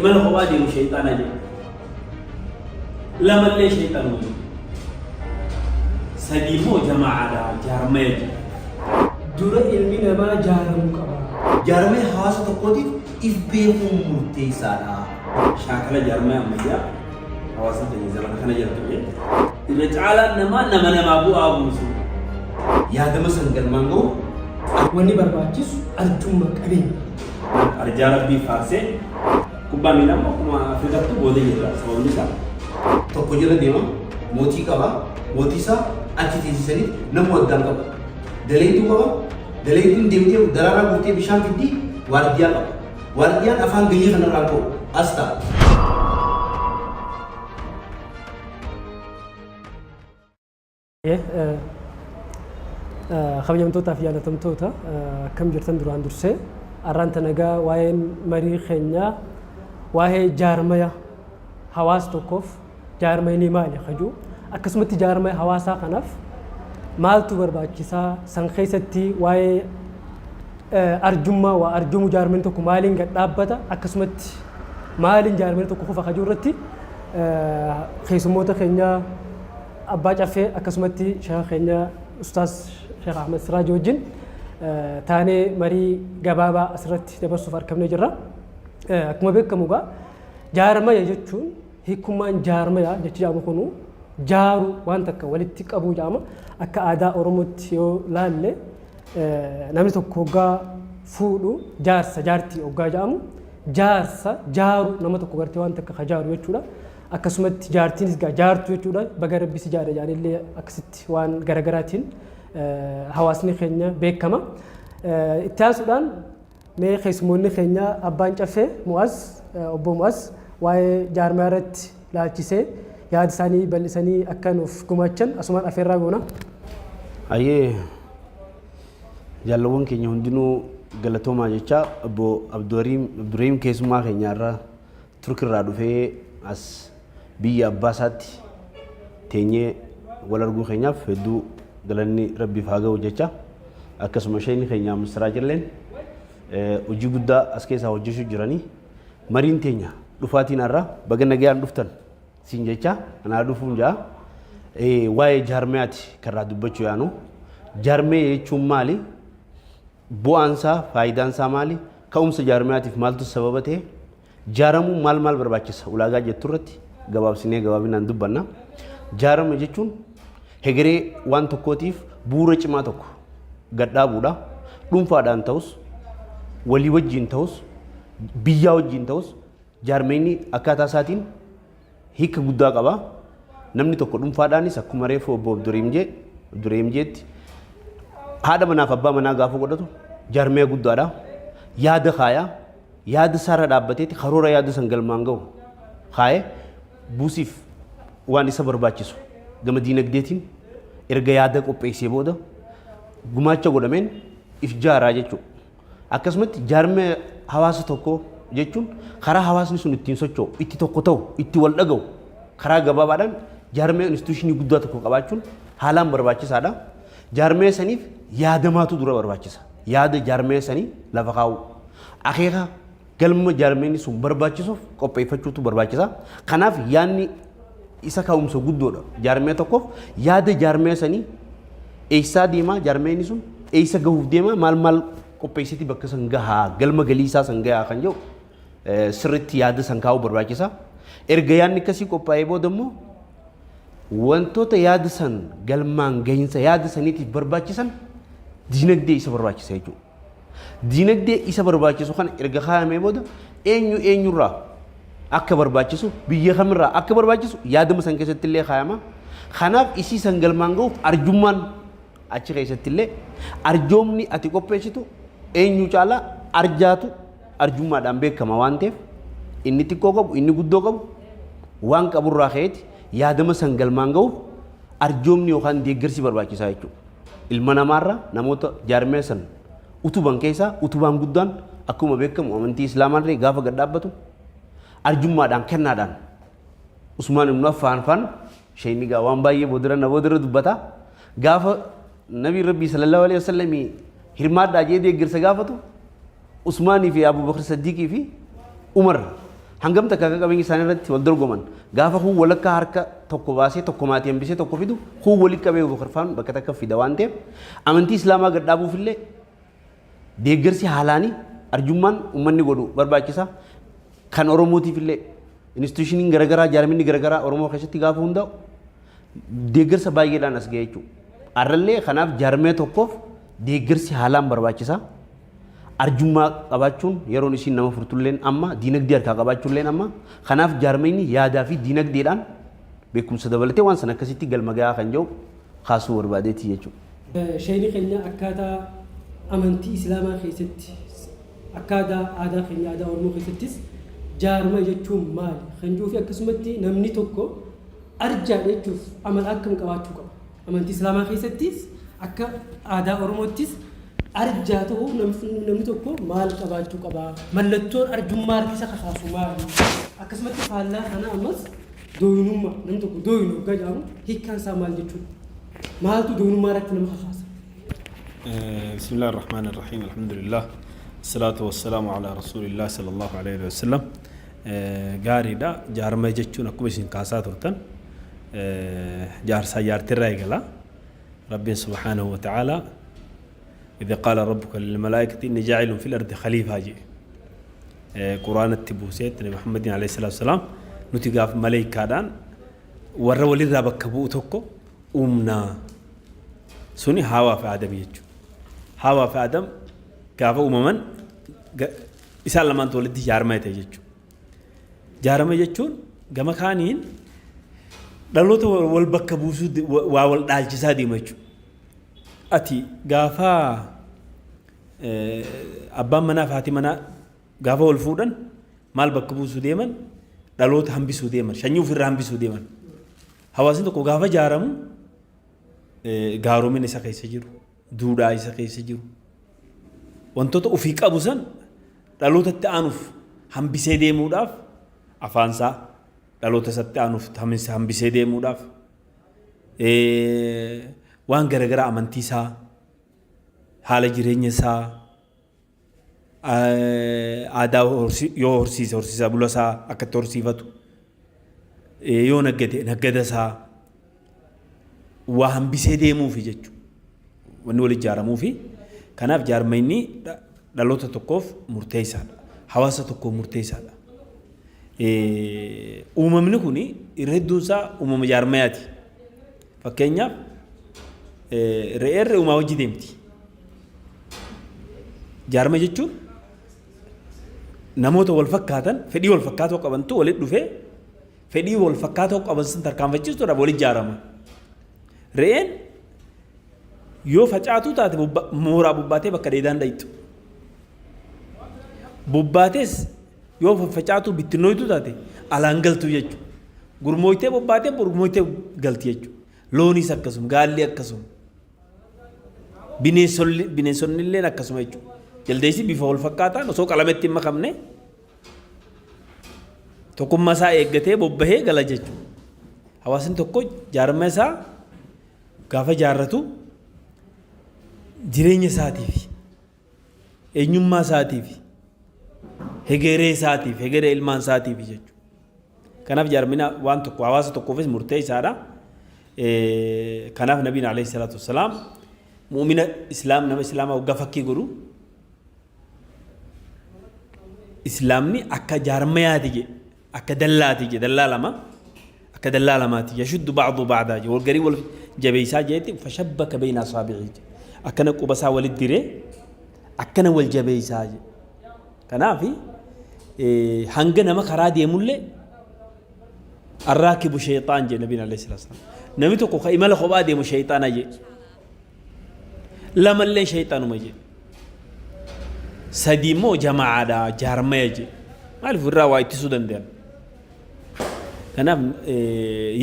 إيمان خوادي وشيطان أجل لما اللي شيطان وجه سليمو جماعة جارمي dura ilmi namaa jaaramu qaba. Jaarmee hawaasa tokkootiif if beekuun murteessaadha. Shaakala jaarmee ammayyaa hawaasa keenya zamana kana jirtu irra caalaan nama bu'aa buusu. Yaadama sangalmaan ga'u Wanni barbaachisu arjummaa qabeenya. Arjaa rabbii faarsee kubbaa miilaa akkuma Afrikaatti booda jirra sababni isaa. tokko jala deema mootii qaba mootii isaa achi teessisanii nama waddaan qaba. Daleedduu qaba daleedduun deemtee daraaraa guutee bishaan fiddii waardiyaa qaba. Waardiyaan afaan gayyee kanarraa ka'u as ta'a. Kabajamtootaa fi jaalatamtoota akkam jirtan duraan dursee arraanta nagaa waa'een marii keenyaa waa'ee jaarmaya hawaasa tokkoof jaarmayni maali kajuu akkasumatti jaarmaya hawaasaa kanaaf maaltu barbaachisaa san keessatti waa'ee arjummaa waa arjumuu jaarmayni tokko maaliin gad dhaabbata akkasumatti maaliin jaarmayni tokko kufa kajuu irratti keessummoota keenyaa abbaa caffee akkasumatti sheekha keenya ustaas Sheekh Ahmed Siraaj wajjin taanee marii gabaabaa asirratti dabarsuuf argamnee jirra. Akkuma beekamu egaa jaarmaya jechuun hiikummaan jaarmaya jechi jedhamu kunu jaaru waan takka walitti qabuu jedhama. Akka aadaa Oromootti yoo laalle namni tokko hoggaa fuudhu jaarsa jaartii hoggaa jedhamu jaarsa jaaru nama tokko gartee waan takka jaaru jechuudha. Akkasumatti jaartiinis jaartu jechuudha. Baga rabbisi jaare jedhanillee akkasitti waan garagaraatiin hawaasni keenya beekama. Itti aansuudhaan mee keessummoonni keenya abbaan caffee Mu'az obbo Mu'az waa'ee jaarmaya irratti laalchisee yaada isaanii bal'isanii akka nuuf gumaachan asumaan afeerraa goona. Ayyee jaalawwan keenya hundinuu galatoomaa jecha obbo Abdurrahim keessummaa keenyaarraa Turkirraa dhufee as biyya abbaa isaatti teenyee wal arguu keenyaaf hedduu galanni rabbiif haa ga'u jecha akkasuma sheekni keenya Siraaj illeen hojii guddaa as keessaa hojjechuu jiranii mariin teenya dhufaatiin irraa baga nagayaan dhuftan siin jecha anaa dhufuun jaa waa'ee jaarmayaati karraa dubbachuu yaanu jaarmee jechuun maali bu'aansaa faayidaansaa maali ka'umsa jaarmayaatiif maaltu sababa ta'e jaaramuu maal barbaachisa ulaagaa jettu irratti gabaabsinee gabaabinaan dubbanna jaarama jechuun hegeree waan tokkootiif bu'uura cimaa tokko gadhaabuudha dhuunfaadhaan ta'us walii wajjiin ta'us biyyaa wajjiin ta'us jaarmeenni akkaataa isaatiin hiika guddaa qaba namni tokko dhuunfaadhaanis akkuma reefu obbo Abdurrahim jeetti haadha manaaf abbaa manaa gaafa godhatu jaarmee guddaadha yaada kaayaa yaada isaarra dhaabbateeti karoora yaada san galmaan ga'u kaayee buusiif waan isa barbaachisu gama diinagdeetiin erga yaada qopheessee booda gumaacha godhameen if jaaraa jechuudha. Akkasumatti jaarmee hawaasa tokko jechuun karaa hawaasni sun ittiin socho'u itti tokko ta'u itti wal dhaga'u karaa gabaabaadhaan jaarmee instituushinii guddaa tokko qabaachuun haalaan barbaachisaadha. Jaarmee saniif yaadamaatu dura barbaachisa. Yaada jaarmee sanii lafa kaa'u. Akeeka galma jaarmeenni sun barbaachisuuf qopheeffachuutu barbaachisa. Kanaaf yaadni isa ka'umsa guddoodha. Jaarmee tokkoof yaada jaarmee sanii eessaa deemaa jaarmeenni sun eessa gahuuf deemaa maal qopheessiti bakka san gahaa galma galii isaa san gahaa kan jedhu sirriitti yaada san kaa'uu barbaachisa. Erga yaadni akkasii qophaa'ee booda immoo wantoota yaada san galmaan gahinsa yaada saniitiif barbaachisan diinagdee isa barbaachisa jechuudha. Diinagdee isa barbaachisu kana erga kaa'amee booda eenyurraa akka barbaachisu biyya kamirraa akka barbaachisu yaadama san keessatti illee kaayama. Kanaaf isii san galmaan ga'uuf arjummaan achi keessatti illee arjoomni ati qopheessitu eenyu caalaa arjaatu arjummaadhaan beekama waan ta'eef inni xiqqoo qabu inni guddoo qabu waan qaburraa ka'eeti yaadama san galmaan ga'uuf arjoomni yookaan deeggarsi barbaachisaa jechuudha. Ilma namaarraa namoota jaarmee san utuban keessaa utubaan guddaan akkuma beekamu amantii islaamaa gaafa gad dhaabbatu arjummaadhaan kennaadhaan Usmaan ibn Affaan sheekni gaa waan baay'ee boodara dubbata gaafa nabii rabbii sallallahu alaihi wasallam hirmaadhaa jee deeggarsa gaafatu Usmaanii fi Abu Bakr Siddiqii fi Umar hangam takka qabeenya isaanii irratti wal dorgoman gaafa kun walakka harka tokko baasee tokko maatii hambisee tokko fidu kun walitti qabee boqorfaan bakka takka fida waan ta'eef amantii islaamaa gad dhaabuuf illee deeggarsi haalaanii arjummaan uummanni godhu barbaachisa kan oromootiif illee institushiniin garagaraa jaarminni garagaraa oromoo keessatti gaafa hundaa'u deeggarsa baay'eedhaan as ga'e jechuudha. Arrallee kanaaf jaarmee tokkoof deeggarsi haalaan barbaachisa. Arjummaa qabaachuun yeroon isiin nama furtulleen amma diinagdee harkaa qabaachuulleen amma kanaaf jaarmeenni yaadaa fi diinagdeedhaan beekumsa dabalatee waan sana akkasitti galma gahaa kan jiru kaasuu barbaadeeti jechuudha. Shayni keenya akkaataa amantii islaamaa keessatti akkaataa aadaa keenya aadaa oromoo keessattis jaarma jechuun maali kan jiru fi akkasumatti namni tokko arjaa jechuuf amala akkam qabaachuu qaba. Amantii islaamaa keessattis akka aadaa oromoottis arjaa ta'uu namni tokko maal qabaachuu qaba? Mallattoon arjummaa harkisa kakaasu maali? Akkasumatti faallaa kana ammas dooyinummaa namni tokko dooyinuu gajaamu hiikkaan isaa maal jechuudha? Maaltu dooyinummaa irratti nama kakaasa? بسم الله الرحمن الرحيم الحمد لله الصلاة والسلام على رسول الله صلى الله عليه وسلم غاري دا جارما جچون اكو بسين كاسا ترتن جار سيار ترايغلا رب سبحانه وتعالى إذا قال ربك للملائكة إني جاعل في الأرض خليفة جي قرآن التبوسيت نبي محمد عليه الصلاة والسلام نتيجة ملائكة دان ورا ولي رابك كبوتوكو أمنا سوني هوا في آدم يجو هوا في آدم كافة أممن إسال لما تولد جارما يتجو جارما يجون جما كانين دلوت والبك بوسود وال دالجسا دي مجو أتي غافا أبا منا فاتي منا غافا والفودن مال بك بوسود ديمن دلوت هم بيسود ديمن شنيو في الرام بيسود ديمن هواسين تو غافا جارم gaaroomina isa keessa jiru duudhaa isa keessa jiru wantoota ofii qabu san dhalootatti aanuuf hambisee deemuudhaaf afaansaa dhaloota isatti aanuuf hambisee deemuudhaaf waan garagaraa amantii isaa haala jireenya isaa aadaa yoo horsiisa bula isaa akkatti horsiifatu yoo naggada isaa waa hambisee deemuufi jechuudha. Wanni wal ijaaramuufi kanaaf jaarmayni dhaloota tokkoof murteessaadha. Hawaasa tokkoof murteessaadha. Uumamni kun irra hedduun isaa uumama jaarmayaati. Fakkeenyaaf re'eerri uumaa wajji deemti. Jaarma jechuun namoota wal fakkaatan fedhii wal fakkaatoo qabantu walitti dhufee fedhii wal fakkaatoo qaban sun tarkaanfachiisuudhaaf wal ijaarama. Re'een yoo facaatu taate mooraa bubbaatee bakka dheedaan dhayitu. Bubbaatees yoo facaatu bittinnooytu taate alaan galtu jechuudha. Gurmooytee bubbaatee gurmooytee galti jechuudha. Looniis akkasuma gaalli akkasuma. Bineensonni illee akkasuma jechuudha. Jaldeessi bifa wal fakkaataan osoo qalametti hin makamne tokkummaa isaa eeggatee bobbahee gala jechuudha. Hawaasni tokko jaarma isaa gaafa jaarratu jireenya isaatiif eenyummaa isaatiif hegeree isaatiif hegeree ilmaan isaatiif jechuudha. Kanaaf jaarmina waan tokko hawaasa tokkoofis murteessaadha. Kanaaf nabiin alayhi salaatu wassalaam mu'mina nama islaamaa waggaa fakkii godhu islaamni akka jaarmayaati jedhe akka dallaati jedhe dallaa lama akka dallaa lamaati yashuddu ba'du ba'daa jedhe walgarii wal jabeeysaa jeetti fashabbaka bayna asaabi'i akkana qubasaa walitti diree akkana wal jabeeysaa jedhe. Kanaaf hanga nama karaa deemullee arraakibu shayxaan jedhe nabiin alayhi salaatu wassalaam. Namni tokko ka imala kophaa deemu shayxaana jedhe. Lamallee shayxaanuma jedhe. Sadii immoo jamaadha jaarmaya jedhe. Maaliif irraa waa ittisuu danda'an? Kanaaf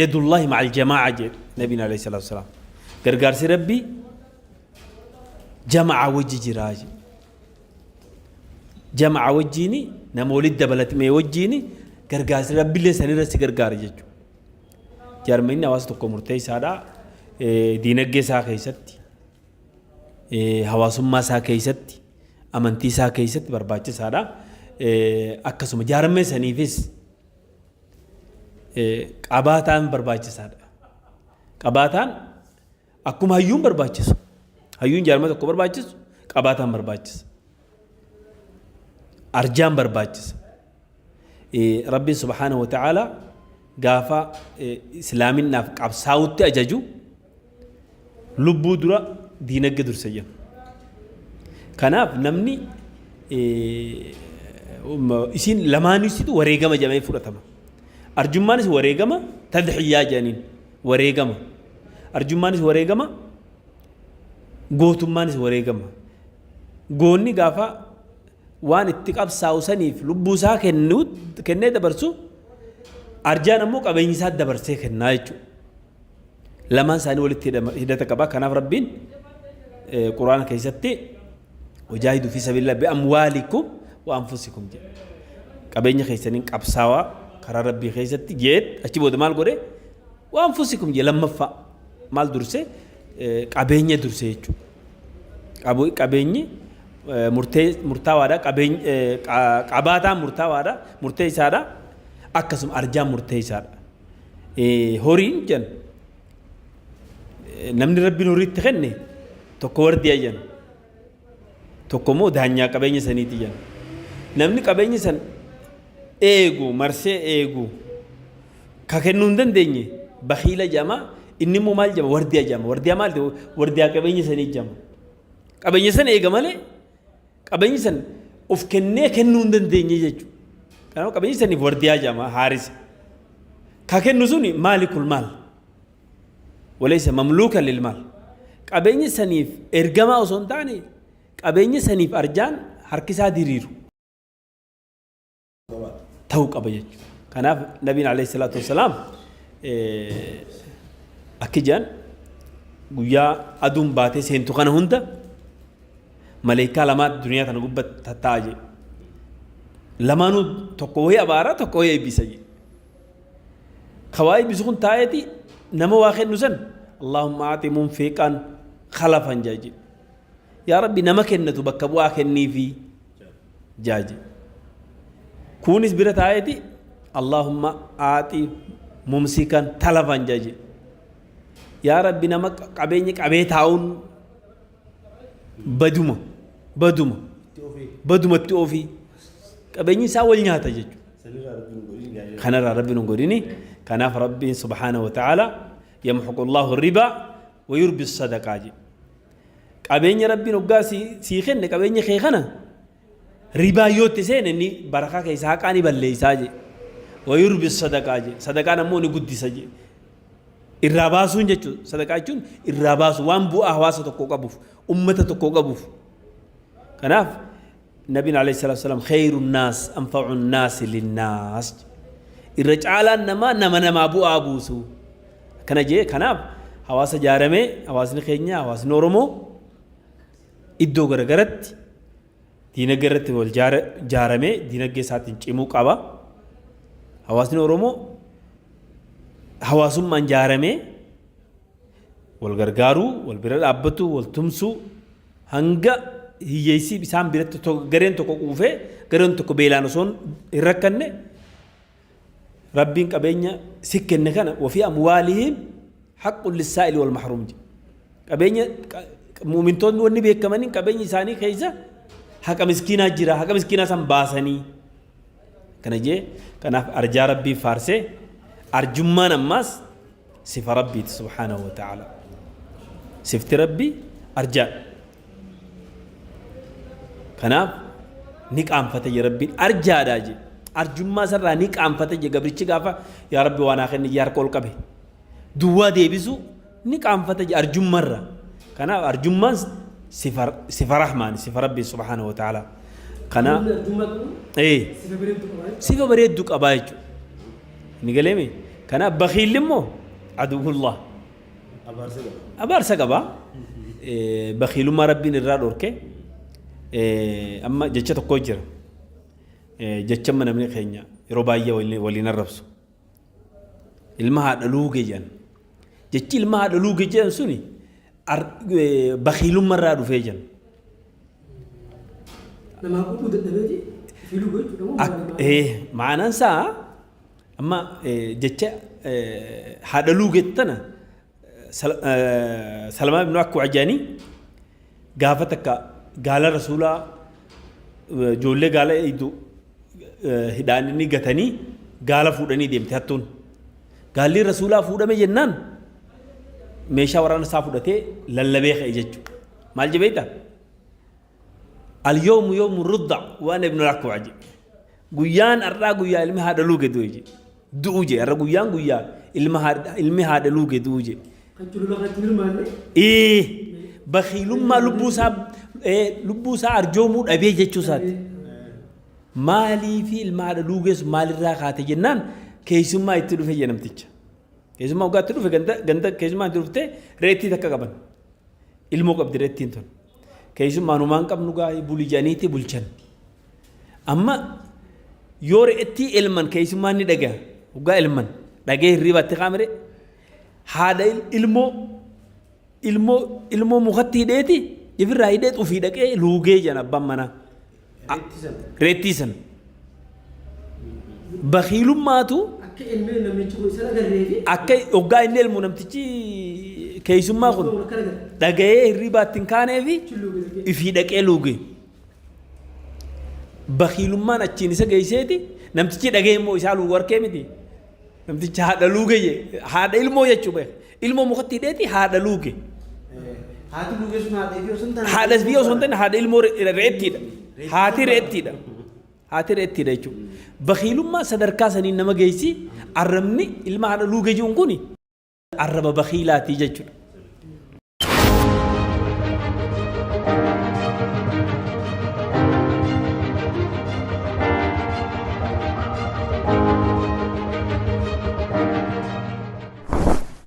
yadullahi macal jamaa jedhe nabiin alayhi salaatu wassalaam. Gargaarsi rabbii jamaa wajji jiraa jedhe. Jamaa wajjiini nama walitti dabalatame wajjiini gargaarsi rabbiillee sanirratti gargaara jechuudha. Jaarmayni hawaasa tokko murteessaadha. Diinagdee isaa keessatti hawaasummaa isaa keessatti amantii isaa keessatti barbaachisaadha. akkasuma jaarmee saniifis qabaataan barbaachisaadha. Qabaataan akkuma hayyuun barbaachisu. Hayyuun jaarmee tokko barbaachisu qabaataan barbaachisa. Arjaan barbaachisa. Rabbiin subhaanahu wa ta'ala gaafa islaaminaaf qabsaa'utti ajaju lubbuu dura diinagdee dursa jenna. Kanaaf namni isin lamaanisitu wareegama jedhamee fudhatama. Arjummaanis wareegama tadhiyyaa jedhaniin wareegama. Arjummaanis wareegama gootummaanis wareegama. Goonni gaafa waan itti qabsaa'u saniif lubbuu isaa kennee dabarsu arjaan ammoo qabeenyi isaa dabarsee kennaa jechuudha. Lamaan isaanii walitti hidhata qaba. Kanaaf rabbiin quraana keessatti wajaahiduu fi sabilillah bi'amwaalikum wa anfusikum jedha. Qabeenya keessaniin qabsaawaa karaa rabbii keessatti jeet achi booda maal godhe wa anfusikum jedha lammaffaa maal durse qabeenya durse jechuudha. Qabeenyi murtaawaadha. Qabaataan murtaawaadha. Murteessaadha. Akkasuma arjaan murteessaadha. Horiin jenna namni rabbiin horiitti kenne tokko wardiyaa jenna. Tokko immoo daanyaa qabeenya saniiti jenna. Namni qabeenya san eegu marsee eegu ka kennuu hin dandeenye bakiila jedhama. Inni immoo maal jedhama wardiyaa jedhama. Wardiyaa maal ta'u wardiyaa qabeenya sanii jedhama. Qabeenya san eega malee qabeenya san of kennee kennuu hin dandeenye jechuudha. Kanaaf qabeenya saniif wardiyaa jedhama haarisa. Ka kennu suni maalikul maal walaysa mamluukan lil maal. Qabeenya saniif ergamaa osoo hin taane qabeenya saniif arjaan harkisaa diriiru ta'uu qaba jechuudha. Kanaaf nabiin alayhi salaatu wassalaam akki jedhan guyyaa aduun baatee seentu kana hunda maleekaa lamaa duniyaa tana gubbatti tattaa'a jedhe. Lamaanuu tokko wayii abaara tokko wayii eebbisa jedhe. Ka waa eebbisu kun taa'eeti nama waa kennu san Allahumma aati munfiqan khalafan jedhe. Yaa Rabbi nama kennatu bakka bu'aa kenniifi jaaje. Kunis bira taa'eeti Allahumma aati mumsikan talafan jedhe. Yaa Rabbi nama qabeenya qabee taa'uun badumatti ofii qabeenyi isaa wal nyaata jechuudha. Kanarraa rabbiin hin godhini. Kanaaf rabbiin subhaanahu wa ta'ala yamhuqu Allahu ribaa wa yurbi sadaqaa jedhe. Qabeenya rabbiin hoggaa sii kenne qabeenya kee kana ribaa yootti seene inni barakaa keessaa haqaa ni balleessaa jedhe. Wa yurbi sadaqaa jedhe. Sadaqaan ammoo ni guddisa jedhe. Irraa baasuun jechuudha. Sadaqaa jechuun irraa baasu waan bu'aa hawaasa tokkoo qabuuf ummata tokkoo qabuuf. Kanaaf nabiin alayhi salaatu wassalaam khayruun naas anfa'uun naasi linnaas. Irra caalaan namaa bu'aa buusu. Kana jee kanaaf hawaasa jaaramee hawaasni keenya hawaasni Oromoo iddoo garagaratti diinagdee irratti wal jaaramee diinagdee isaatiin cimuu qaba. Hawaasni Oromoo hawaasummaan jaaramee wal gargaaruu, wal bira dhaabbatu, wal tumsuu hanga hiyyeessii isaan biratti gareen tokko quufee gareen tokko beelaan osoo hin rakkanne rabbiin qabeenya si kenne kana wafii amwaalihim haqqun lissaa'ili wal mahruum jedhe. Qabeenya muumintoonni wanni beekamaniin qabeenya isaanii keessa haqa miskiinaa jira. Haqa miskiinaa san baasanii kana jee kanaaf arjaa rabbii faarsee arjummaan ammaas sifa rabbiiti subhaanahu wa ta'ala. Sifti rabbii arjaa. Kanaaf ni qaanfate je rabbiin arjaadhaa je. Arjummaa sarraa ni qaanfate je gabrichi gaafa yaa rabbi waan haa kenni harka ol qabe. Duwwaa deebisu ni qaanfate je arjummaarra. Kanaaf arjummaan sifa rahmaan sifa rabbii subhaanahu wa ta'ala. Kanaaf sifa bareedduu qabaa jechuudha. Ni galeeme kanaaf bakiilli immoo aduwwullah abaarsa qabaa. Bakiilummaa rabbiin irraa dhorke amma jecha tokko jira. Jecha namni keenya yeroo baay'ee waliin arrabsu ilma haadha luugee jedhan. Jechi ilma haadha luugee jedhan suni bakiilummaa irraa dhufee jedhan. معنى سا أما جتة هذا لوجتنا سلمان بن أكو عجاني قافتك قال رسولا جولة قال إيدو هداني قتني قال فودني ديمتي هاتون قال لي رسولا فودم جنان ميشا ورانا سافودته للبيخ إيجتشو مال جبيتا اليوم يوم الرضع وانا ابن أكو عجي قيان أرى قيا علمي هذا لوجة دوجي دوجي أرى قيان قيا علمي هذا لوجة دوجي إيه بخيلهم ما لبوسا أرجومود أبي جتشو سات مالي في المال لوجس مال الراحة جنان كيسم ما يتلو في جنم تيجا كيسم ما وقت تلو في جندا كيسم ما يتلو في ريتي تكا كبان ilmoo qabdi reettiin tun keessumaa numaan qabnu gaa bulii janiiti bulchan amma yoo reetti ilman keessumaa ni dhagaa ugaa ilman dhagee hirribatti qaamire haadha ilmoo mukatti hidheeti ifirraa hidheet ufii dhaqee luugee jana abbaan manaa reettii san bakiilummaatu akka ugaa inni ilmu namtichi keessumaa kun dhaga'ee hirribaatti hin kaaneefi ifii dhaqee luuge bakiilummaan achiin isa geesseeti namtichi dhaga'ee immoo isaa luugu harkee miti namtichi haadha luuge haadha ilmoo jechuu beeka ilmoo mukatti hidheeti haadha luuge haadha biyya osoo hin taane haadha ilmoo re'ettiidha haati re'ettiidha jechuudha bakiilummaa sadarkaa saniin nama geessi arrabni ilma haadha luuge jiruun kuni arraba bakiilaatii jechuudha